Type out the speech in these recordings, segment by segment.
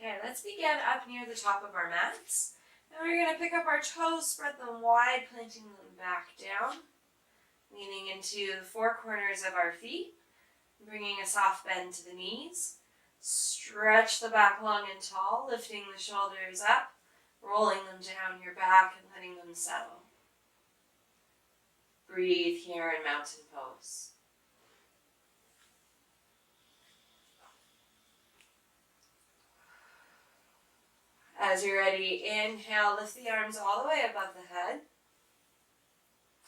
Okay, let's begin up near the top of our mats. And we're going to pick up our toes, spread them wide, planting them back down, leaning into the four corners of our feet, bringing a soft bend to the knees. Stretch the back long and tall, lifting the shoulders up, rolling them down your back and letting them settle. Breathe here in mountain pose. As you're ready, inhale, lift the arms all the way above the head.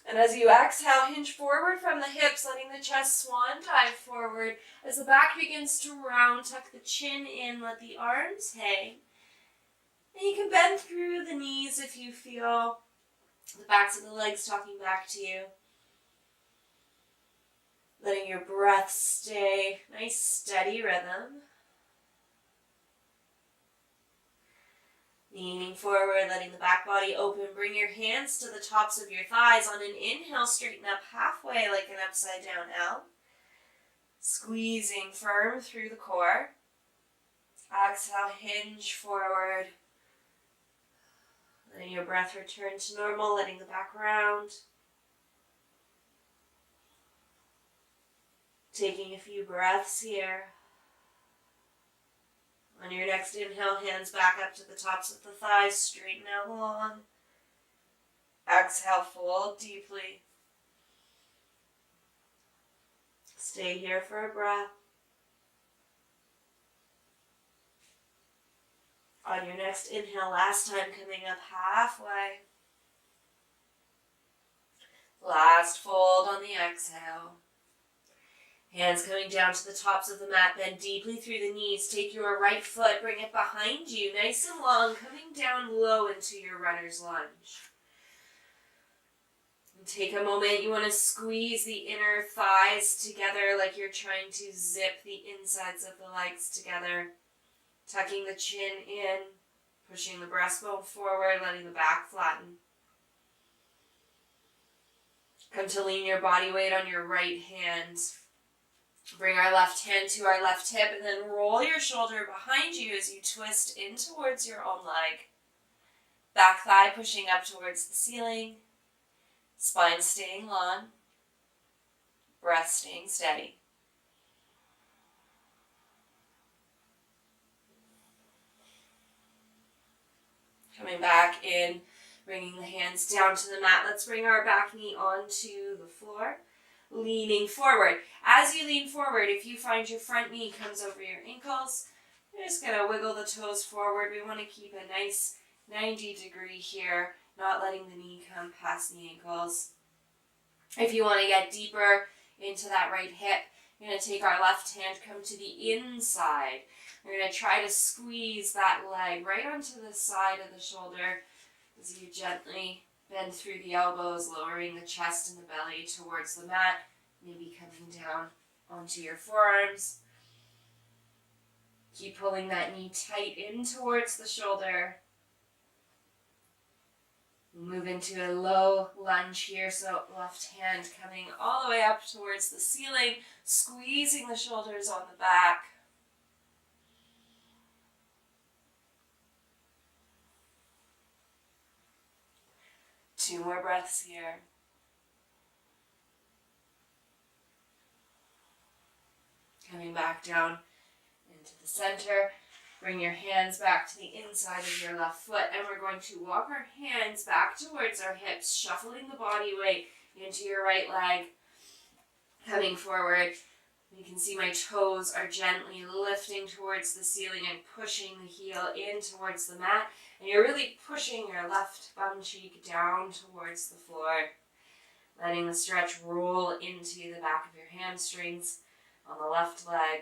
And as you exhale, hinge forward from the hips, letting the chest swan dive forward. As the back begins to round, tuck the chin in, let the arms hang. And you can bend through the knees if you feel the backs of the legs talking back to you. Letting your breath stay nice, steady rhythm. Leaning forward, letting the back body open. Bring your hands to the tops of your thighs. On an inhale, straighten up halfway like an upside down L. Squeezing firm through the core. Exhale, hinge forward. Letting your breath return to normal, letting the back round. Taking a few breaths here. On your next inhale, hands back up to the tops of the thighs, straighten out long. Exhale, fold deeply. Stay here for a breath. On your next inhale, last time, coming up halfway. Last fold on the exhale. Hands coming down to the tops of the mat, bend deeply through the knees. Take your right foot, bring it behind you, nice and long, coming down low into your runner's lunge. And take a moment, you want to squeeze the inner thighs together like you're trying to zip the insides of the legs together. Tucking the chin in, pushing the breastbone forward, letting the back flatten. Come to lean your body weight on your right hand. Bring our left hand to our left hip and then roll your shoulder behind you as you twist in towards your own leg. Back thigh pushing up towards the ceiling. Spine staying long. Breath staying steady. Coming back in, bringing the hands down to the mat. Let's bring our back knee onto the floor. Leaning forward. As you lean forward, if you find your front knee comes over your ankles, you're just going to wiggle the toes forward. We want to keep a nice 90 degree here, not letting the knee come past the ankles. If you want to get deeper into that right hip, you're going to take our left hand, come to the inside. We're going to try to squeeze that leg right onto the side of the shoulder as you gently bend through the elbows, lowering the chest and the belly towards the mat, maybe coming down onto your forearms. Keep pulling that knee tight in towards the shoulder. Move into a low lunge here, so left hand coming all the way up towards the ceiling, squeezing the shoulders on the back. Two more breaths here. Coming back down into the center. Bring your hands back to the inside of your left foot, and we're going to walk our hands back towards our hips, shuffling the body weight into your right leg. Coming forward, you can see my toes are gently lifting towards the ceiling and pushing the heel in towards the mat. And you're really pushing your left bum cheek down towards the floor, letting the stretch roll into the back of your hamstrings on the left leg.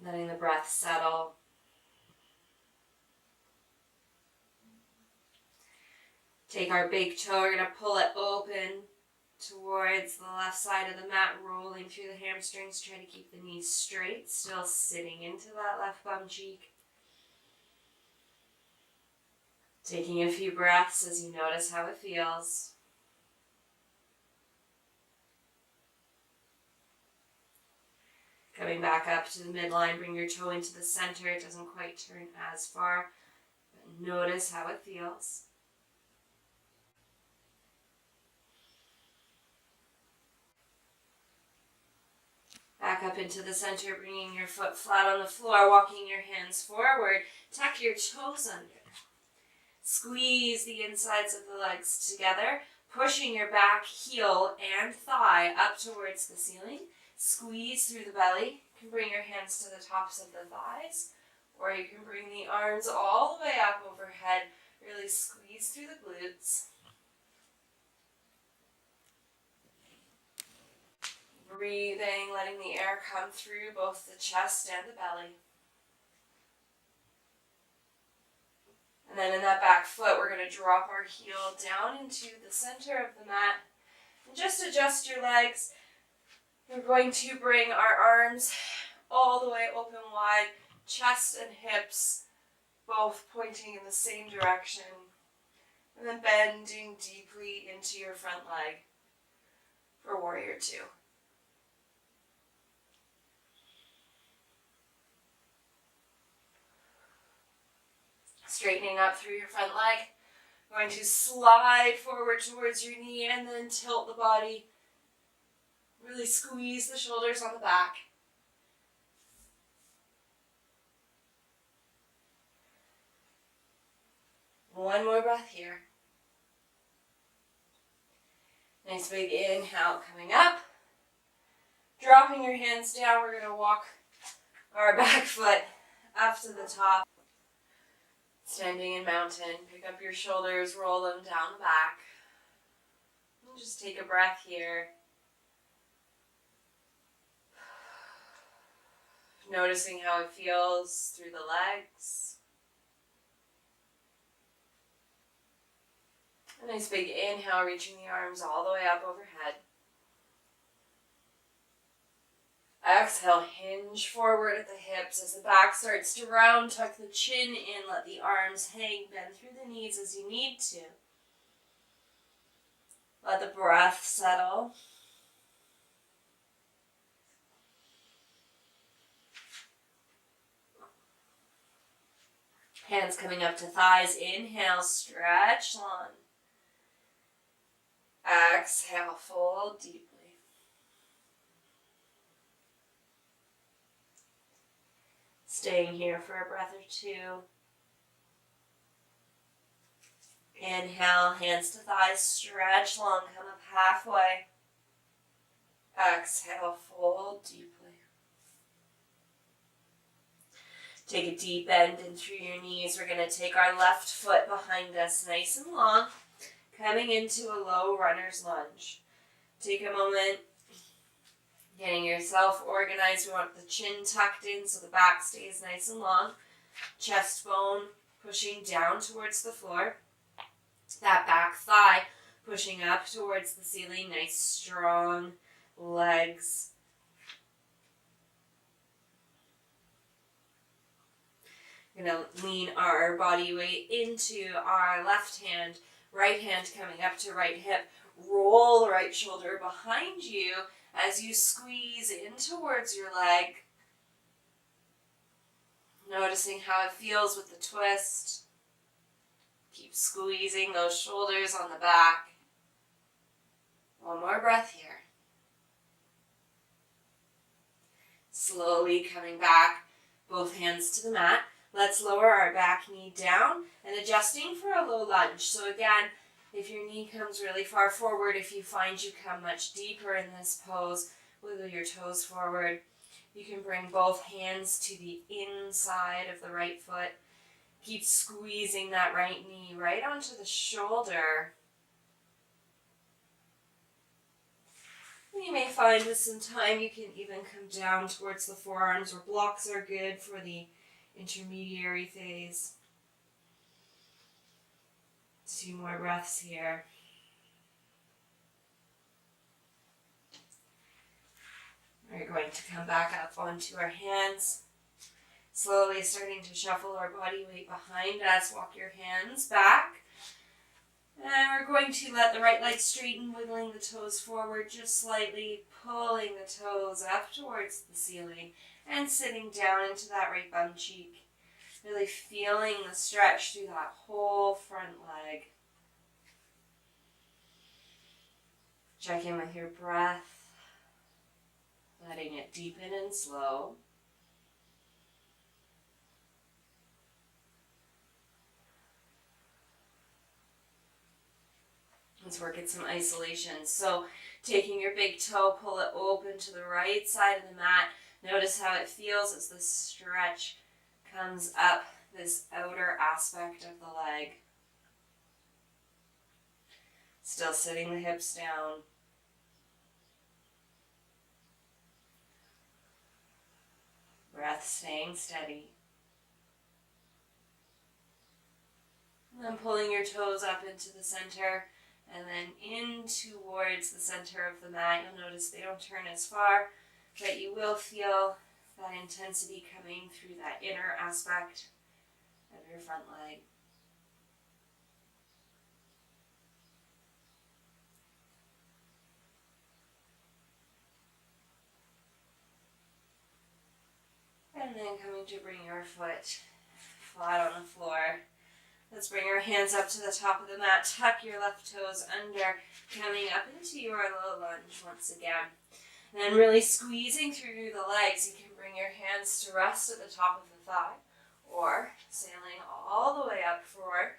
Letting the breath settle. Take our big toe, we're going to pull it open towards the left side of the mat, rolling through the hamstrings. Try to keep the knees straight, still sitting into that left bum cheek. Taking a few breaths as you notice how it feels. Coming back up to the midline, bring your toe into the center. It doesn't quite turn as far, but notice how it feels. Back up into the center, bringing your foot flat on the floor, walking your hands forward. Tuck your toes under. Squeeze the insides of the legs together, pushing your back heel and thigh up towards the ceiling. Squeeze through the belly. You can bring your hands to the tops of the thighs, or you can bring the arms all the way up overhead. Really squeeze through the glutes. Breathing, letting the air come through both the chest and the belly. And then in that back foot, we're going to drop our heel down into the center of the mat. And just adjust your legs. We're going to bring our arms all the way open wide, chest and hips both pointing in the same direction. And then bending deeply into your front leg for Warrior Two. Straightening up through your front leg. Going to slide forward towards your knee and then tilt the body. Really squeeze the shoulders on the back. One more breath here. Nice big inhale coming up. Dropping your hands down, we're going to walk our back foot up to the top. Standing in mountain, pick up your shoulders, roll them down the back. And just take a breath here. Noticing how it feels through the legs. A nice big inhale, reaching the arms all the way up overhead. Exhale, hinge forward at the hips as the back starts to round. Tuck the chin in, let the arms hang, bend through the knees as you need to. Let the breath settle. Hands coming up to thighs. Inhale, stretch long. Exhale, fold deeply. Staying here for a breath or two. Inhale, hands to thighs, stretch long, come up halfway. Exhale, fold deeply. Take a deep bend in through your knees. We're going to take our left foot behind us, nice and long, coming into a low runner's lunge. Take a moment. Getting yourself organized. We want the chin tucked in so the back stays nice and long. Chest bone pushing down towards the floor. That back thigh pushing up towards the ceiling. Nice strong legs. We're going to lean our body weight into our left hand. Right hand coming up to right hip. Roll the right shoulder behind you as you squeeze in towards your leg. Noticing how it feels with the twist. Keep squeezing those shoulders on the back. One more breath here. Slowly coming back, both hands to the mat. Let's lower our back knee down and adjusting for a low lunge. So again, if your knee comes really far forward, if you find you come much deeper in this pose, wiggle your toes forward. You can bring both hands to the inside of the right foot. Keep squeezing that right knee right onto the shoulder. You may find with some time you can even come down towards the forearms, where blocks are good for the intermediary phase. 2 more breaths here. We're going to come back up onto our hands. Slowly starting to shuffle our body weight behind us. Walk your hands back. And we're going to let the right leg straighten, wiggling the toes forward just slightly, pulling the toes up towards the ceiling, and sitting down into that right bum cheek. Really feeling the stretch through that whole front leg. Check in with your breath, letting it deepen and slow. Let's work at some isolation. So taking your big toe, pull it open to the right side of the mat. Notice how it feels as the stretch comes up this outer aspect of the leg. Still sitting the hips down. Breath staying steady. And then pulling your toes up into the center and then in towards the center of the mat. You'll notice they don't turn as far, but you will feel that intensity coming through that inner aspect of your front leg. And then coming to bring your foot flat on the floor. Let's bring our hands up to the top of the mat. Tuck your left toes under, coming up into your low lunge once again. And then really squeezing through the legs, you can bring your hands to rest at the top of the thigh, or sailing all the way up for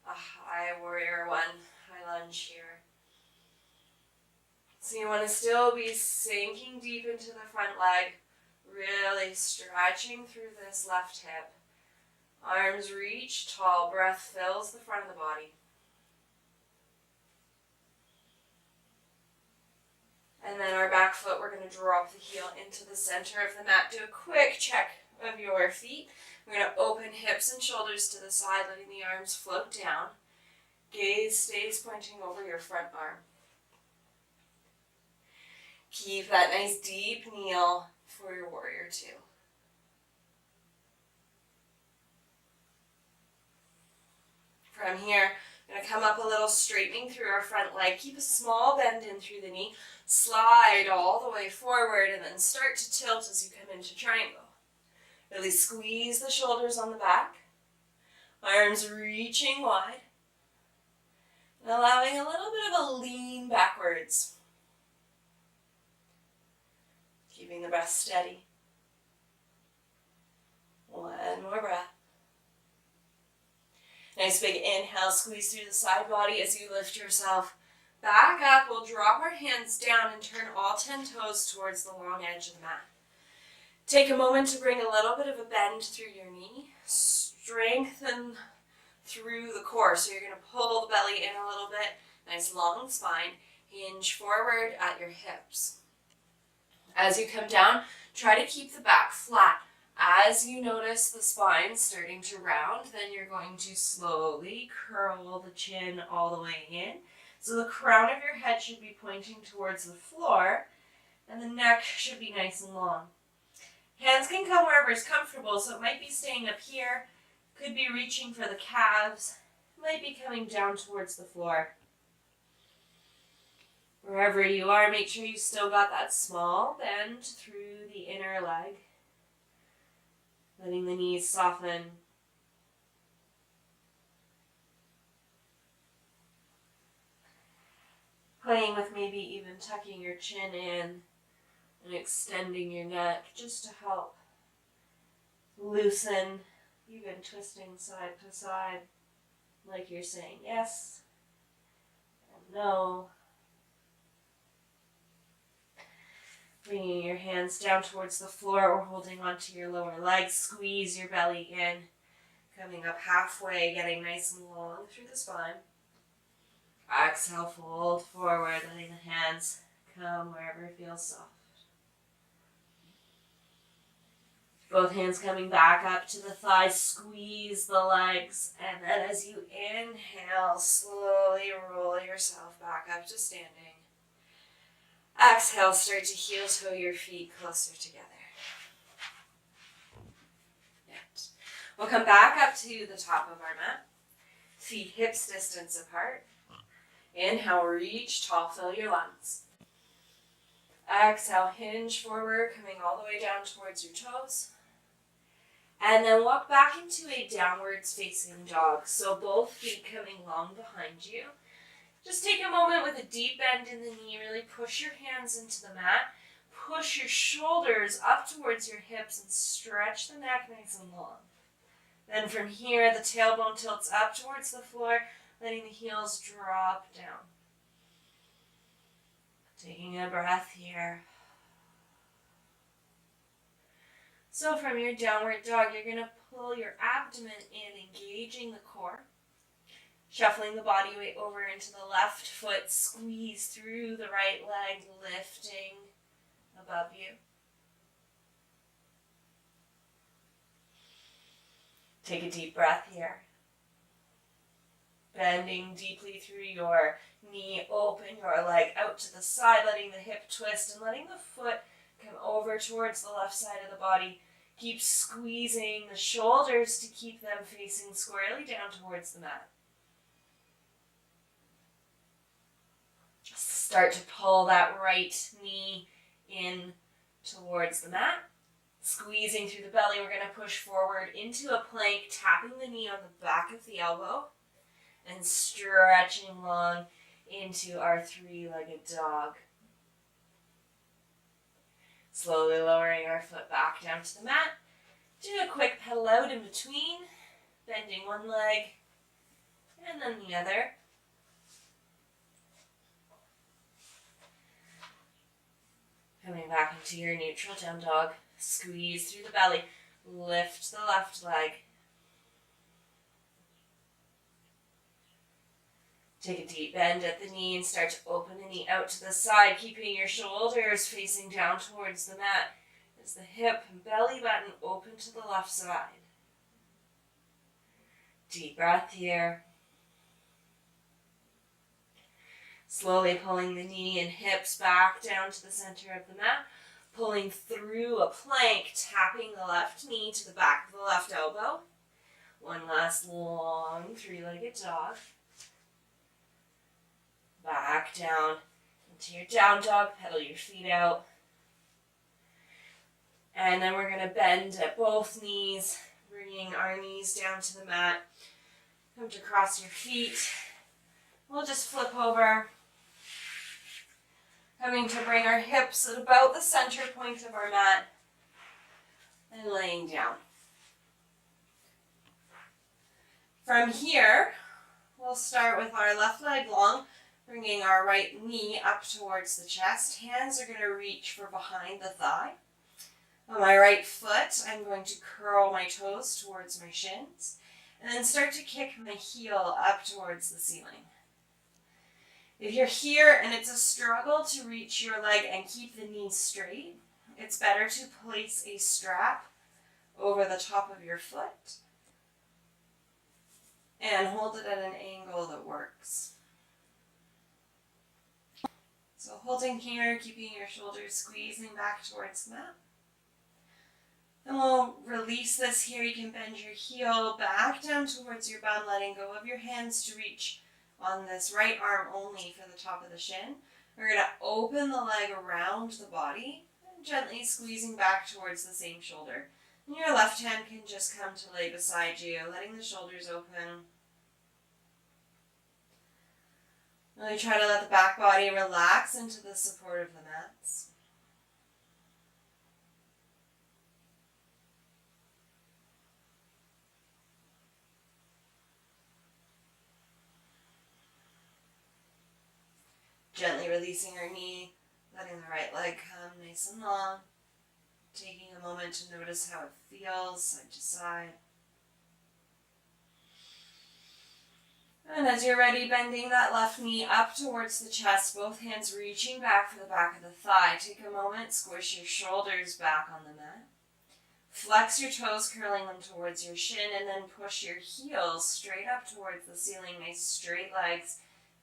a high warrior one, high lunge here. So you want to still be sinking deep into the front leg, really stretching through this left hip. Arms reach tall, breath fills the front of the body. And then our back foot, we're going to drop the heel into the center of the mat. Do a quick check of your feet. We're going to open hips and shoulders to the side, letting the arms float down. Gaze stays pointing over your front arm. Keep that nice deep kneel for your warrior two. From here, I'm going to come up a little, straightening through our front leg. Keep a small bend in through the knee. Slide all the way forward and then start to tilt as you come into triangle. Really squeeze the shoulders on the back. Arms reaching wide. And allowing a little bit of a lean backwards. Keeping the breath steady. One more breath. Nice big inhale, squeeze through the side body as you lift yourself back up. We'll drop our hands down and turn all 10 toes towards the long edge of the mat. Take a moment to bring a little bit of a bend through your knee. Strengthen through the core. So you're going to pull the belly in a little bit. Nice long spine. Hinge forward at your hips. As you come down, try to keep the back flat. As you notice the spine starting to round, then you're going to slowly curl the chin all the way in. So the crown of your head should be pointing towards the floor, and the neck should be nice and long. Hands can come wherever is comfortable, so it might be staying up here, could be reaching for the calves, might be coming down towards the floor. Wherever you are, make sure you still got that small bend through the inner leg. Letting the knees soften. Playing with maybe even tucking your chin in and extending your neck just to help loosen, even twisting side to side like you're saying yes and no. Bringing your hands down towards the floor or holding onto your lower legs. Squeeze your belly in. Coming up halfway, getting nice and long through the spine. Exhale, fold forward, letting the hands come wherever it feels soft. Both hands coming back up to the thighs. Squeeze the legs. And then as you inhale, slowly roll yourself back up to standing. Exhale, start to heel toe your feet closer together. Good. We'll come back up to the top of our mat. Feet hips distance apart. Inhale, reach tall, fill your lungs. Exhale, hinge forward, coming all the way down towards your toes. And then walk back into a downwards facing dog. So both feet coming long behind you. Just take a moment with a deep bend in the knee. Really push your hands into the mat. Push your shoulders up towards your hips and stretch the neck nice and long. Then from here, the tailbone tilts up towards the floor, letting the heels drop down. Taking a breath here. So from your downward dog, you're going to pull your abdomen in, engaging the core. Shuffling the body weight over into the left foot, squeeze through the right leg, lifting above you. Take a deep breath here. Bending deeply through your knee, open your leg out to the side, letting the hip twist and letting the foot come over towards the left side of the body. Keep squeezing the shoulders to keep them facing squarely down towards the mat. Start to pull that right knee in towards the mat. Squeezing through the belly, we're going to push forward into a plank, tapping the knee on the back of the elbow and stretching long into our three-legged dog. Slowly lowering our foot back down to the mat. Do a quick pedal out in between, bending one leg and then the other. Coming back into your neutral down dog. Squeeze through the belly. Lift the left leg. Take a deep bend at the knee and start to open the knee out to the side, keeping your shoulders facing down towards the mat as the hip and belly button open to the left side. Deep breath here. Slowly pulling the knee and hips back down to the center of the mat. Pulling through a plank, tapping the left knee to the back of the left elbow. One last long three-legged dog. Back down into your down dog, pedal your feet out. And then we're going to bend at both knees, bringing our knees down to the mat. Come to cross your feet. We'll just flip over. Coming to bring our hips at about the center point of our mat. And laying down. From here, we'll start with our left leg long. Bringing our right knee up towards the chest. Hands are going to reach for behind the thigh. On my right foot, I'm going to curl my toes towards my shins. And then start to kick my heel up towards the ceiling. If you're here and it's a struggle to reach your leg and keep the knees straight, it's better to place a strap over the top of your foot and hold it at an angle that works. So holding here, keeping your shoulders squeezing back towards the mat. And we'll release this here. You can bend your heel back down towards your bum, letting go of your hands to reach on this right arm only for the top of the shin. We're going to open the leg around the body and gently squeezing back towards the same shoulder. And your left hand can just come to lay beside you, letting the shoulders open. Really try to let the back body relax into the support of the mats. Gently releasing our knee, letting the right leg come nice and long. Taking a moment to notice how it feels side to side. And as you're ready, bending that left knee up towards the chest, both hands reaching back for the back of the thigh. Take a moment, squish your shoulders back on the mat. Flex your toes, curling them towards your shin, and then push your heels straight up towards the ceiling. Nice straight legs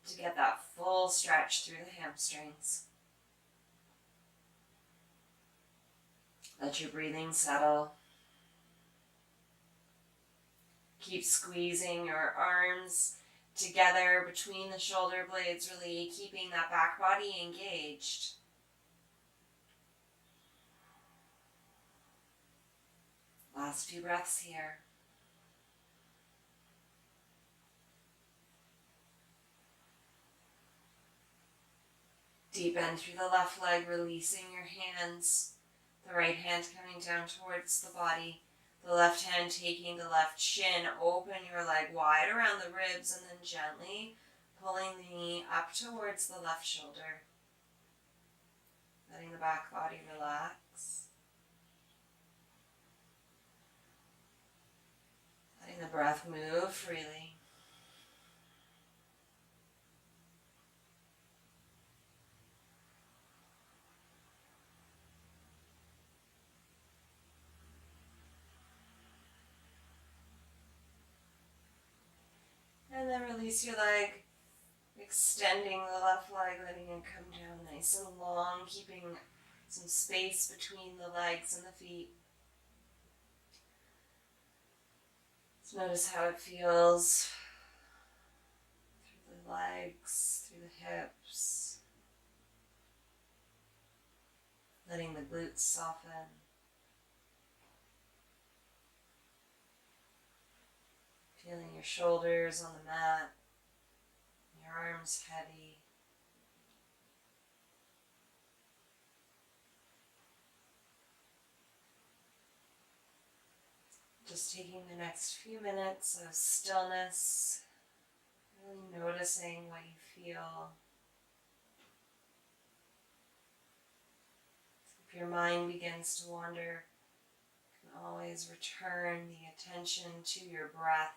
to get that full stretch through the hamstrings. Let your breathing settle. Keep squeezing your arms together between the shoulder blades, really keeping that back body engaged. Last few breaths here. Deep bend through the left leg, releasing your hands. The right hand coming down towards the body. The left hand taking the left shin. Open your leg wide around the ribs and then gently pulling the knee up towards the left shoulder. Letting the back body relax. Letting the breath move freely. And then release your leg, extending the left leg, letting it come down nice and long, keeping some space between the legs and the feet. So notice how it feels through the legs, through the hips, letting the glutes soften. Feeling your shoulders on the mat, your arms heavy. Just taking the next few minutes of stillness, really noticing what you feel. If your mind begins to wander, you can always return the attention to your breath.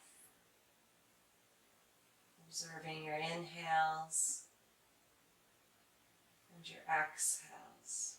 Observing your inhales and your exhales.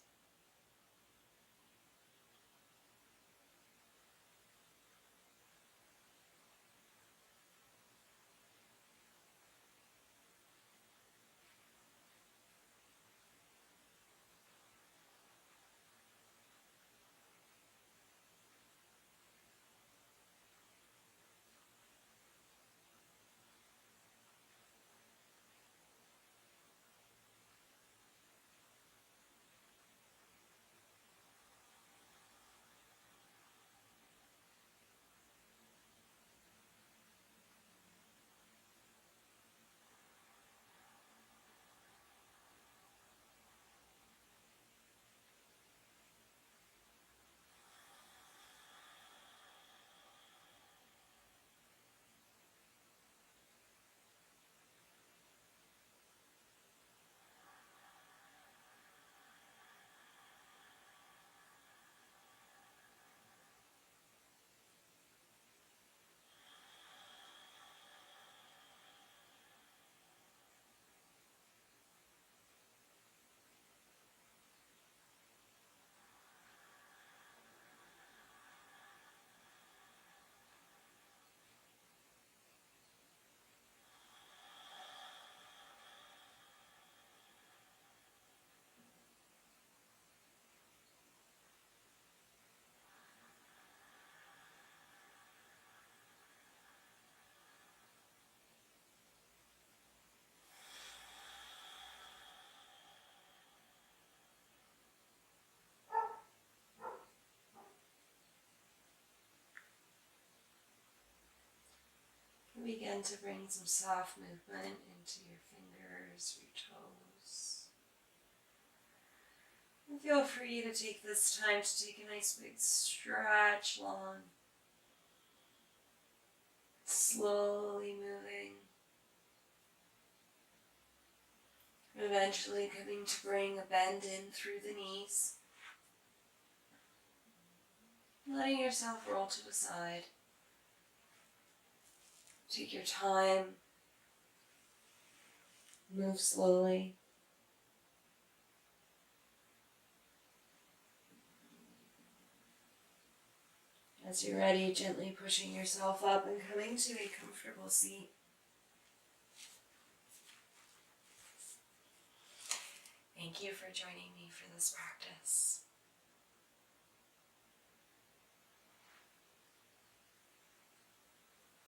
Begin to bring some soft movement into your fingers, your toes. And feel free to take this time to take a nice big stretch long. Slowly moving. Eventually coming to bring a bend in through the knees. Letting yourself roll to the side. Take your time. Move slowly. As you're ready, gently pushing yourself up and coming to a comfortable seat. Thank you for joining me for this practice.